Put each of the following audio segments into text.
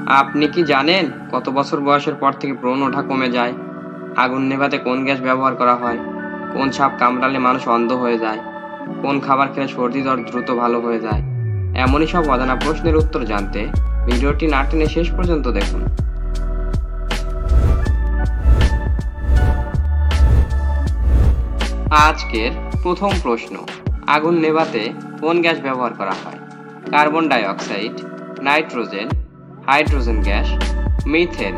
আপনি কি জানেন কত বছর বয়সের পর থেকে ব্রণ ওঠা কমে যায়? আগুন নেভাতে কোন গ্যাস ব্যবহার করা হয়? কোন সাপ কামড়ালে মানুষ অন্ধ হয়ে যায়? কোন খাবার খেলে সর্দি জ্বর দ্রুত ভালো হয়ে যায়? এমনই সব অজানা প্রশ্নের উত্তর জানতে ভিডিওটি না টেনে শেষ পর্যন্ত দেখুন। আজকের প্রথম প্রশ্ন, আগুন নেভাতে কোন গ্যাস ব্যবহার করা হয়? Carbon die oxide, nitrogen, hydrogen gas, methane.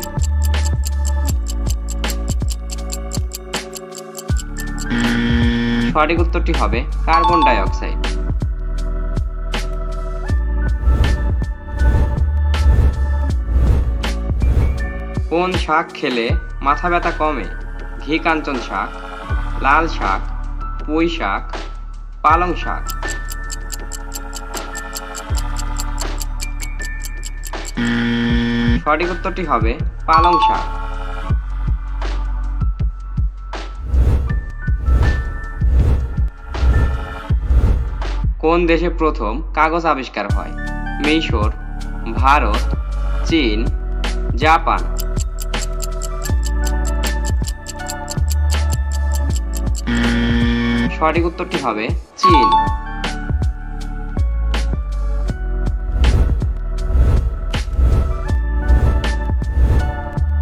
সঠিক উত্তরটি হবে কার্বন ডাই অক্সাইড। কোন শাক খেলে মাথা ব্যথা কমে? ঘি কাঞ্চন শাক, লাল শাক, পুঁই শাক, পালং শাক। সঠিক উত্তরটি হবে পালং শাক। কোন দেশে প্রথম কাগজ আবিষ্কার হয়? মিশর, ভারত, চীন, জাপান। সঠিক উত্তরটি হবে চীন।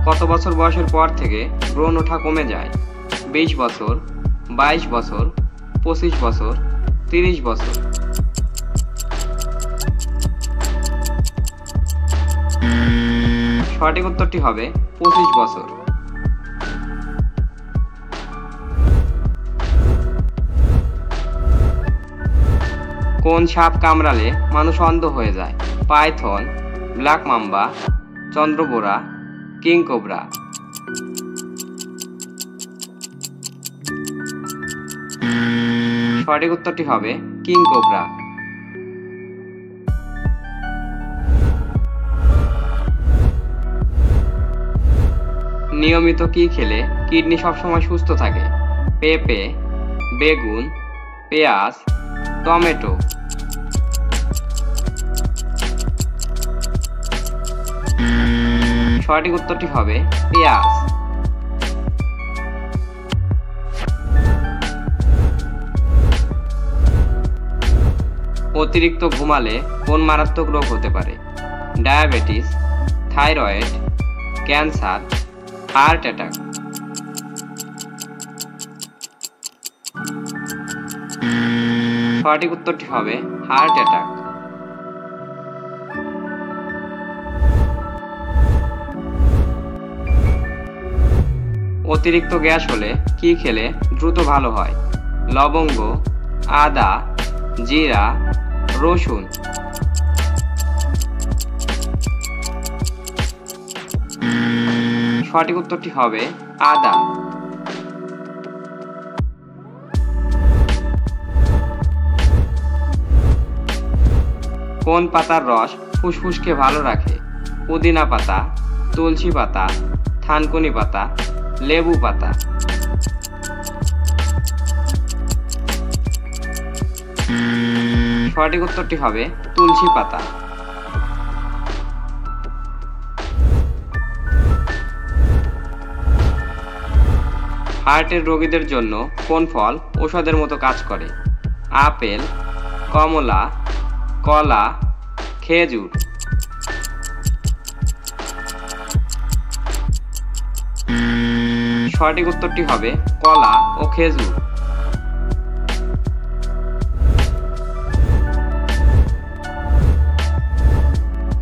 কত বছর বয়সের পর থেকে ব্রণ ওঠা কমে যায়? 20 বছর, 22 বছর, 25 বছর, 30 বছর। সঠিক উত্তরটি হবে 25 বছর। কোন সাপ কামড়ালে মানুষ অন্ধ হয়ে যায়? পাইথন, ব্ল্যাক মাম্বা, চন্দ্রবোরা, কিং কোবরা। সঠিক উত্তরটি হবে কিং কোবরা। নিয়মিত কি খেলে কিডনি সবসময় সুস্থ থাকে? পেঁপে, বেগুন, পেঁয়াজ, টমেটো। সঠিক উত্তরটি হবে পেঁয়াজ। অতিরিক্ত ঘুমালে কোন মারাত্মক রোগ হতে পারে? Diabetes, thyroid, cancer, heart attack. সঠিক উত্তরটি হবে হার্ট অ্যাটাক। অতিরিক্ত গ্যাস হলে কি খেলে দ্রুত ভালো হয়? লবঙ্গ, আদা, জিরা, রসুন। সঠিক উত্তরটি হবে আদা। কোন পাতার রস ফুসফুসকে ভালো রাখে? পুদিনা পাতা, তুলসী পাতা, থানকুনি পাতা, লেবু পাতা। সঠিক উত্তরটি হবে তুলসী পাতা। হার্টের রোগীদের জন্য কোন ফল ঔষধের মতো কাজ করে? আপেল, কমলা, কলা, খেজুর। সঠিক উত্তরটি হবে কলা ও খেজুর।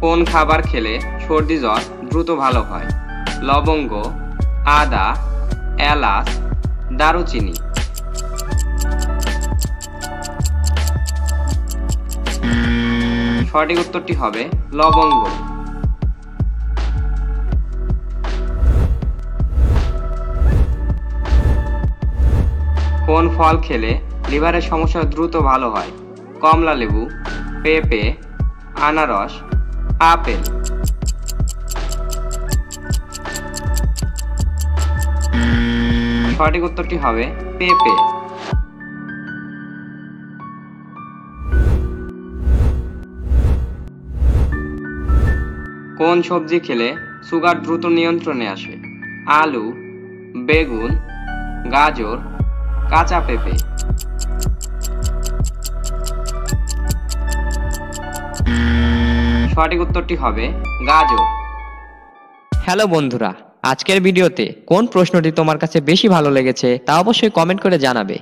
কোন খাবার খেলে সর্দি জ্বর দ্রুত ভালো হয়? লবঙ্গ, আদা, এলাচ, দারুচিনি। সঠিক উত্তরটি হবে লবঙ্গ। কোন ফল খেলে লিভারের সমস্যা দ্রুত ভালো হয়? কমলা লেবু, পেঁপে, আনারস, আপেল। সঠিক উত্তরটি হবে পেঁপে। কোন কোন সবজি খেলে সুগার দ্রুত নিয়ন্ত্রণে আসে? আলু, বেগুন, গাজর, কাঁচা পেঁপে। সঠিক উত্তরটি হবে গাজর। হ্যালো বন্ধুরা, আজকের ভিডিওতে কোন প্রশ্নটি তোমার কাছে বেশি ভালো লেগেছে তা অবশ্যই কমেন্ট করে জানাবে।